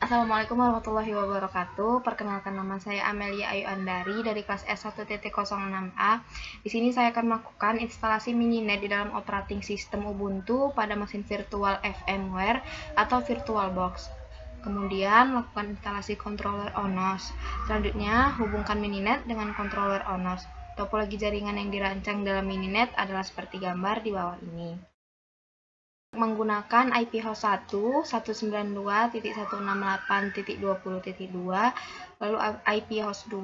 Assalamualaikum warahmatullahi wabarakatuh. Perkenalkan, nama saya Amelia Ayu Andari dari kelas S1.06A. Di sini saya akan melakukan instalasi Mininet di dalam operating system Ubuntu pada mesin virtual VMware atau VirtualBox. Kemudian lakukan instalasi controller ONOS. Selanjutnya hubungkan Mininet dengan controller ONOS. Topologi jaringan yang dirancang dalam Mininet adalah seperti gambar di bawah ini. Menggunakan IP host 1 192.168.20.2, lalu IP host 2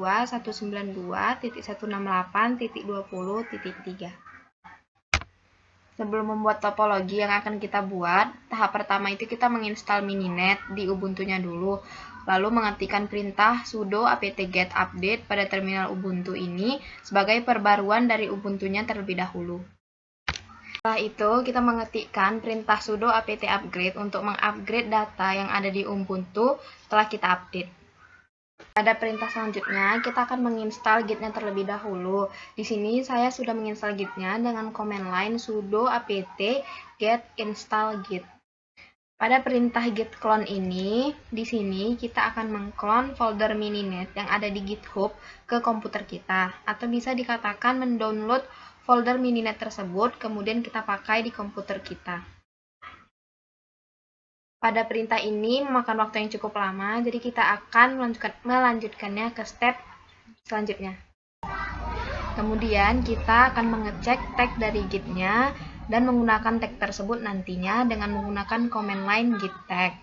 192.168.20.3. Sebelum membuat topologi yang akan kita buat, tahap pertama itu kita menginstal Mininet di Ubuntu-nya dulu, lalu mengetikkan perintah sudo apt-get update pada terminal Ubuntu ini sebagai perbaruan dari Ubuntu-nya terlebih dahulu. Setelah itu, kita mengetikkan perintah sudo apt-upgrade untuk mengupgrade data yang ada di Ubuntu setelah kita update. Pada perintah selanjutnya, kita akan menginstal Git-nya terlebih dahulu. Di sini saya sudah menginstal Git-nya dengan command line sudo apt-get install git. Pada perintah git clone ini, di sini kita akan mengklon folder Mininet yang ada di GitHub ke komputer kita, atau bisa dikatakan mendownload folder Mininet tersebut, kemudian kita pakai di komputer kita. Pada perintah ini memakan waktu yang cukup lama, jadi kita akan melanjutkannya ke step selanjutnya. Kemudian kita akan mengecek tag dari Git-nya dan menggunakan tag tersebut nantinya dengan menggunakan command line git tag.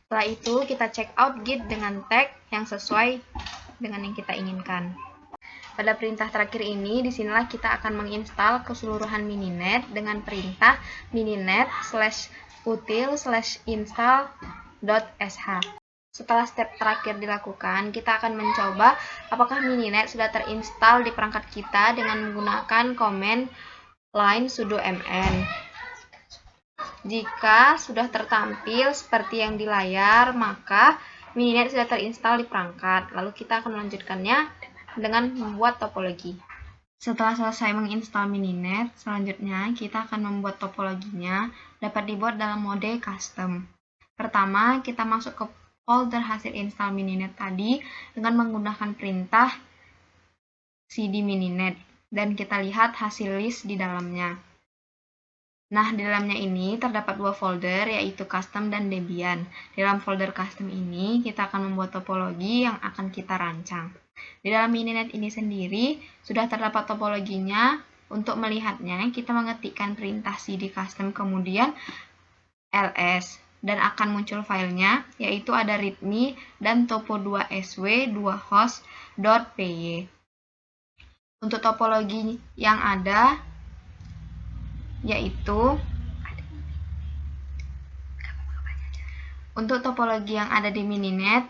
Setelah itu kita check out Git dengan tag yang sesuai dengan yang kita inginkan. Pada perintah terakhir ini, disinilah kita akan menginstal keseluruhan Mininet dengan perintah mininet/util/install.sh. Setelah step terakhir dilakukan, kita akan mencoba apakah Mininet sudah terinstall di perangkat kita dengan menggunakan command line sudo mn. Jika sudah tertampil seperti yang di layar, maka Mininet sudah terinstall di perangkat. Lalu kita akan melanjutkannya dengan membuat topologi. Setelah selesai menginstal Mininet, selanjutnya kita akan membuat topologinya dapat dibuat dalam mode custom. Pertama, kita masuk ke folder hasil install Mininet tadi dengan menggunakan perintah cd Mininet dan kita lihat hasil list di dalamnya. Nah, di dalamnya ini terdapat dua folder, yaitu custom dan Debian. Dalam folder custom ini, kita akan membuat topologi yang akan kita rancang. Di dalam Mininet ini sendiri, sudah terdapat topologinya. Untuk melihatnya, kita mengetikkan perintah cd custom kemudian ls, dan akan muncul filenya, yaitu ada readme dan topo2sw2host.py. Untuk topologi yang ada, di Mininet,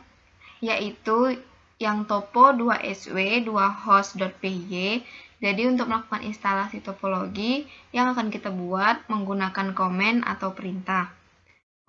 yaitu yang topo2sw2host.py. Jadi untuk melakukan instalasi topologi yang akan kita buat menggunakan komen atau perintah.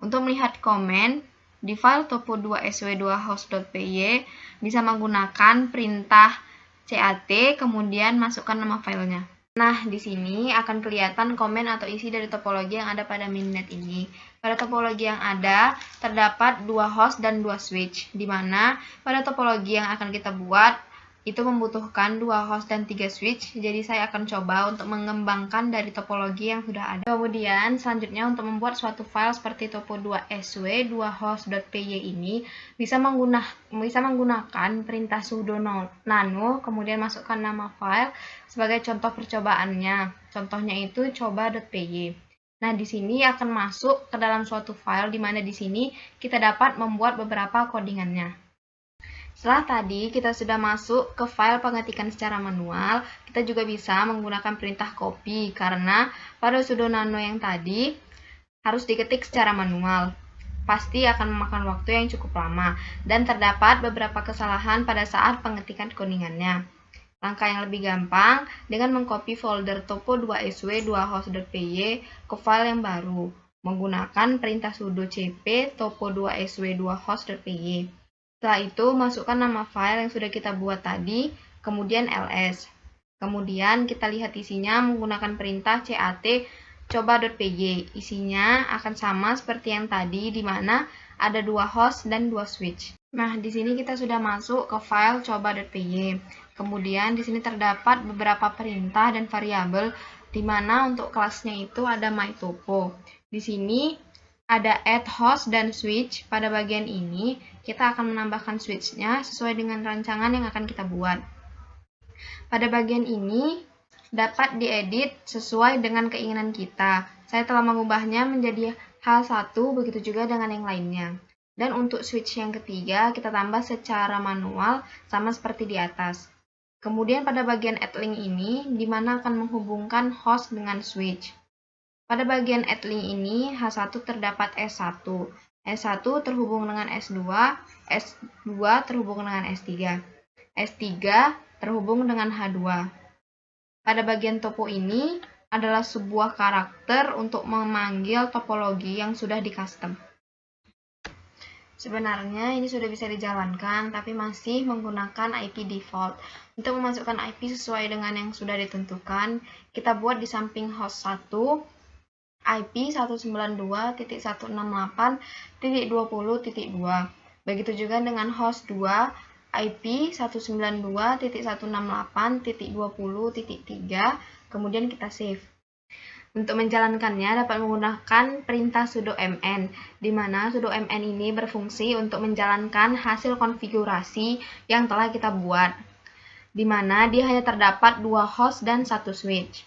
Untuk melihat komen di file topo2sw2host.py bisa menggunakan perintah cat kemudian masukkan nama filenya. Nah, di sini akan kelihatan komen atau isi dari topologi yang ada pada Mininet ini. Pada topologi yang ada, terdapat 2 host dan 2 switch, di mana pada topologi yang akan kita buat, itu membutuhkan 2 host dan 3 switch, jadi saya akan coba untuk mengembangkan dari topologi yang sudah ada. Kemudian, selanjutnya untuk membuat suatu file seperti topo2sw2host.py ini, bisa menggunakan perintah sudo nano, kemudian masukkan nama file sebagai contoh percobaannya. Contohnya itu coba.py. Nah, di sini akan masuk ke dalam suatu file, di mana di sini kita dapat membuat beberapa codingannya. Setelah tadi kita sudah masuk ke file pengetikan secara manual, kita juga bisa menggunakan perintah copy, karena pada sudo nano yang tadi harus diketik secara manual. Pasti akan memakan waktu yang cukup lama, dan terdapat beberapa kesalahan pada saat pengetikan codingannya. Langkah yang lebih gampang dengan mengcopy folder topo2sw2host.py ke file yang baru, menggunakan perintah sudo cp topo2sw2host.py. Setelah itu, masukkan nama file yang sudah kita buat tadi, kemudian ls. Kemudian kita lihat isinya menggunakan perintah cat coba.py. Isinya akan sama seperti yang tadi, di mana ada 2 host dan 2 switch. Nah, di sini kita sudah masuk ke file coba.py. Kemudian di sini terdapat beberapa perintah dan variabel di mana untuk kelasnya itu ada mytopo. Di sini ada add host dan switch. Pada bagian ini kita akan menambahkan switch-nya sesuai dengan rancangan yang akan kita buat. Pada bagian ini dapat diedit sesuai dengan keinginan kita. Saya telah mengubahnya menjadi H1, begitu juga dengan yang lainnya. Dan untuk switch yang ketiga, kita tambah secara manual sama seperti di atas. Kemudian pada bagian add link ini, di mana akan menghubungkan host dengan switch. Pada bagian add link ini, H1 terdapat S1. S1 terhubung dengan S2, S2 terhubung dengan S3. S3 terhubung dengan H2. Pada bagian topo ini adalah sebuah karakter untuk memanggil topologi yang sudah di-custom. Sebenarnya ini sudah bisa dijalankan, tapi masih menggunakan IP default. Untuk memasukkan IP sesuai dengan yang sudah ditentukan, kita buat di samping host 1, IP 192.168.20.2. Begitu juga dengan host 2, IP 192.168.20.3, kemudian kita save. Untuk menjalankannya dapat menggunakan perintah sudo mn, di mana sudo mn ini berfungsi untuk menjalankan hasil konfigurasi yang telah kita buat, di mana dia hanya terdapat 2 host dan 1 switch.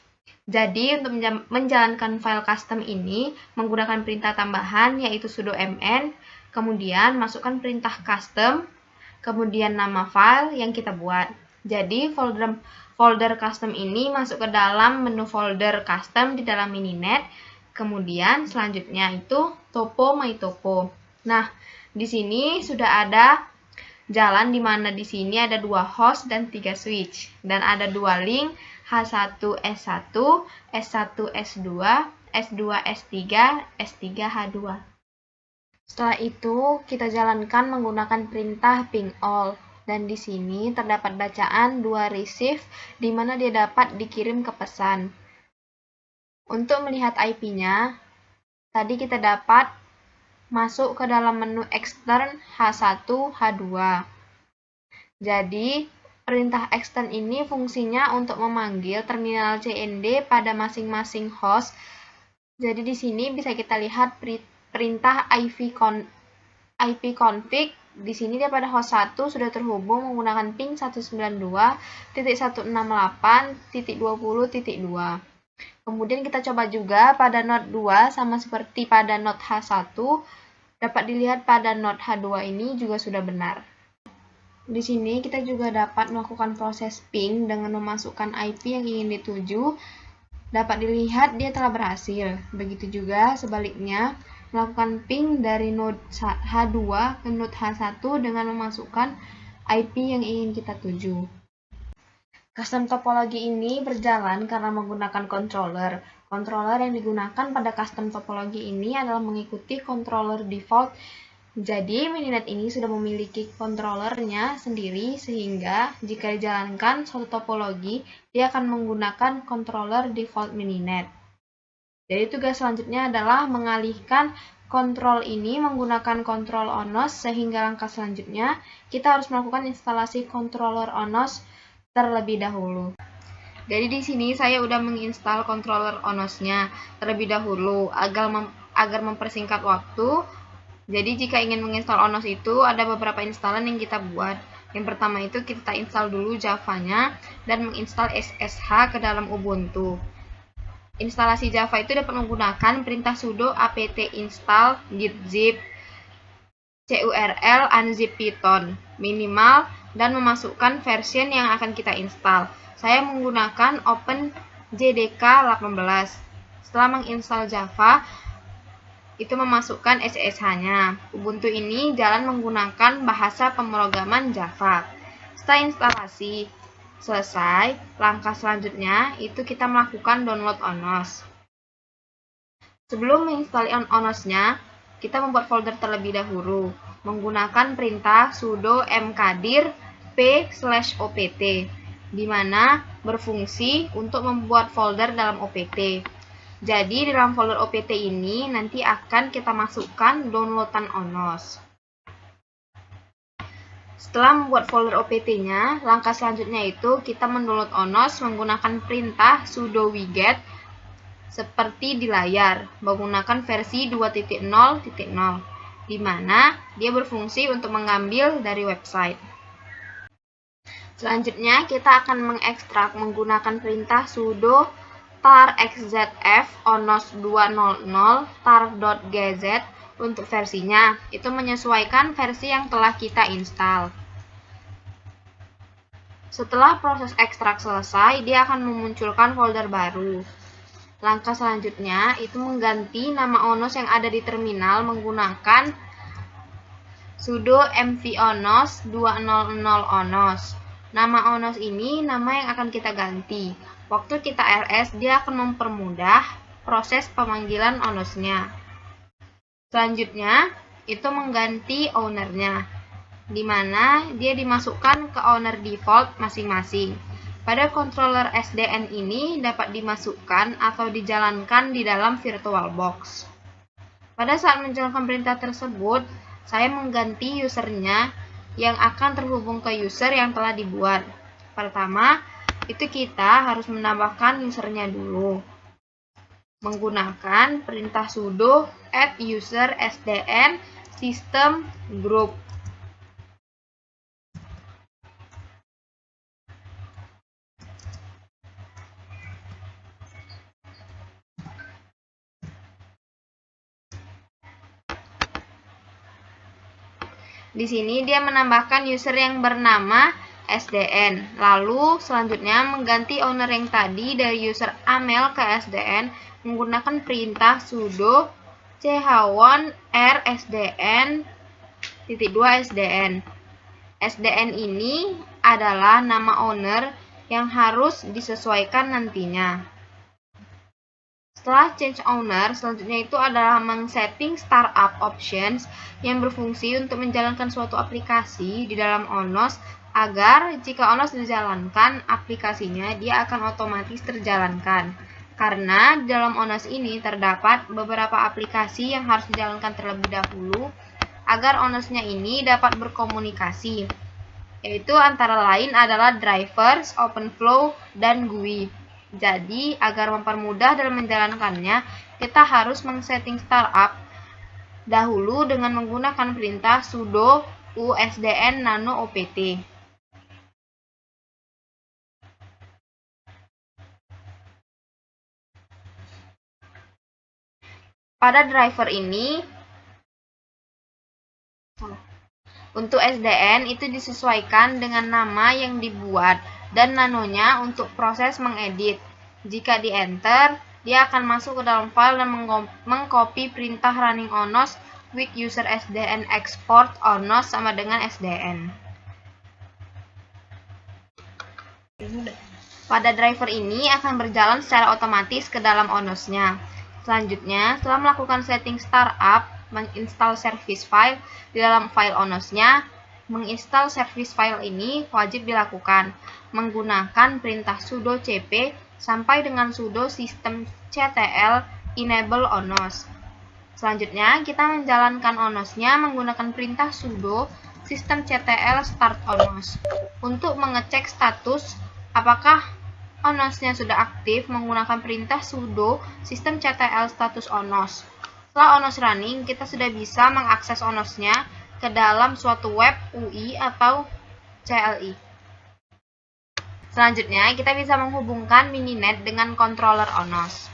Jadi untuk menjalankan file custom ini menggunakan perintah tambahan yaitu sudo mn, kemudian masukkan perintah custom, kemudian nama file yang kita buat. Jadi folder custom ini masuk ke dalam menu folder custom di dalam Mininet. Kemudian selanjutnya itu topo mytopo. Nah, di sini sudah ada jalan di mana di sini ada 2 host dan 3 switch dan ada 2 link H1 S1, S1 S2, S2 S3, S3 H2. Setelah itu kita jalankan menggunakan perintah ping all. Dan di sini terdapat bacaan 2 receive di mana dia dapat dikirim ke pesan. Untuk melihat IP-nya, tadi kita dapat masuk ke dalam menu extern H1, H2. Jadi, perintah extern ini fungsinya untuk memanggil terminal CND pada masing-masing host. Jadi di sini bisa kita lihat perintah IP config. Di sini dia pada host 1 sudah terhubung menggunakan ping 192.168.20.2. Kemudian kita coba juga pada node 2 sama seperti pada node H1. Dapat dilihat pada node H2 ini juga sudah benar. Di sini kita juga dapat melakukan proses ping dengan memasukkan IP yang ingin dituju. Dapat dilihat dia telah berhasil. Begitu juga sebaliknya, melakukan ping dari node H2 ke node H1 dengan memasukkan IP yang ingin kita tuju. Custom topologi ini berjalan karena menggunakan controller. Controller yang digunakan pada custom topologi ini adalah mengikuti controller default. Jadi Mininet ini sudah memiliki controllernya sendiri sehingga jika dijalankan suatu topologi, dia akan menggunakan controller default Mininet. Jadi tugas selanjutnya adalah mengalihkan kontrol ini menggunakan kontrol ONOS sehingga langkah selanjutnya kita harus melakukan instalasi controller ONOS terlebih dahulu. Jadi di sini saya udah menginstal controller ONOS-nya terlebih dahulu agar mempersingkat waktu. Jadi jika ingin menginstal ONOS itu ada beberapa instalan yang kita buat. Yang pertama itu kita install dulu Java-nya dan menginstal SSH ke dalam Ubuntu. Instalasi Java itu dapat menggunakan perintah sudo apt install git zip curl unzip python minimal dan memasukkan version yang akan kita install. Saya menggunakan OpenJDK 18. Setelah menginstal Java, itu memasukkan SSH-nya. Ubuntu ini jalan menggunakan bahasa pemrograman Java. Setelah instalasi selesai, langkah selanjutnya itu kita melakukan download ONOS. Sebelum menginstal ONOS-nya, kita membuat folder terlebih dahulu menggunakan perintah sudo mkdir p/opt, di mana berfungsi untuk membuat folder dalam opt. Jadi di dalam folder OPT ini nanti akan kita masukkan downloadan ONOS. Setelah membuat folder OPT-nya, langkah selanjutnya itu kita mendownload ONOS menggunakan perintah sudo wget seperti di layar, menggunakan versi 2.0.0, di mana dia berfungsi untuk mengambil dari website. Selanjutnya, kita akan mengekstrak menggunakan perintah sudo tar xzf onos 200 tar.gz untuk versinya. Itu menyesuaikan versi yang telah kita install. Setelah proses ekstrak selesai, dia akan memunculkan folder baru. Langkah selanjutnya itu mengganti nama ONOS yang ada di terminal menggunakan sudo mvonos 200 onos. Nama ONOS ini nama yang akan kita ganti. Waktu kita ls, dia akan mempermudah proses pemanggilan ONOS-nya. Selanjutnya, itu mengganti owner-nya, di mana dia dimasukkan ke owner default masing-masing. Pada controller SDN ini dapat dimasukkan atau dijalankan di dalam VirtualBox. Pada saat menjalankan perintah tersebut, saya mengganti usernya yang akan terhubung ke user yang telah dibuat. Pertama, itu kita harus menambahkan usernya dulu. Menggunakan perintah sudo add user sdn system group. Di sini dia menambahkan user yang bernama SDN. Lalu selanjutnya mengganti owner yang tadi dari user Amel ke SDN menggunakan perintah sudo chone r sdn _2 sdn. SDN ini adalah nama owner yang harus disesuaikan nantinya. Setelah change owner, selanjutnya itu adalah men-setting startup options yang berfungsi untuk menjalankan suatu aplikasi di dalam ONOS agar jika ONOS dijalankan, aplikasinya dia akan otomatis terjalankan. Karena di dalam ONOS ini terdapat beberapa aplikasi yang harus dijalankan terlebih dahulu agar ONOS-nya ini dapat berkomunikasi, yaitu antara lain adalah drivers, OpenFlow, dan GUI. Jadi, agar mempermudah dalam menjalankannya, kita harus men-setting startup dahulu dengan menggunakan perintah sudo usdn nano opt. Pada driver ini, untuk SDN itu disesuaikan dengan nama yang dibuat dan nanonya untuk proses mengedit. Jika di enter, dia akan masuk ke dalam file dan mengcopy perintah running onos with user sdn export onos sama dengan sdn. Pada driver ini akan berjalan secara otomatis ke dalam onosnya. Selanjutnya, setelah melakukan setting startup, menginstal service file di dalam file onosnya, menginstal service file ini wajib dilakukan menggunakan perintah sudo cp sampai dengan sudo systemctl enable onos. Selanjutnya, kita menjalankan onosnya menggunakan perintah sudo systemctl start onos untuk mengecek status apakah onosnya sudah aktif menggunakan perintah sudo systemctl status onos. Setelah onos running, kita sudah bisa mengakses onosnya ke dalam suatu web UI atau CLI. Selanjutnya, kita bisa menghubungkan mininet dengan controller onos.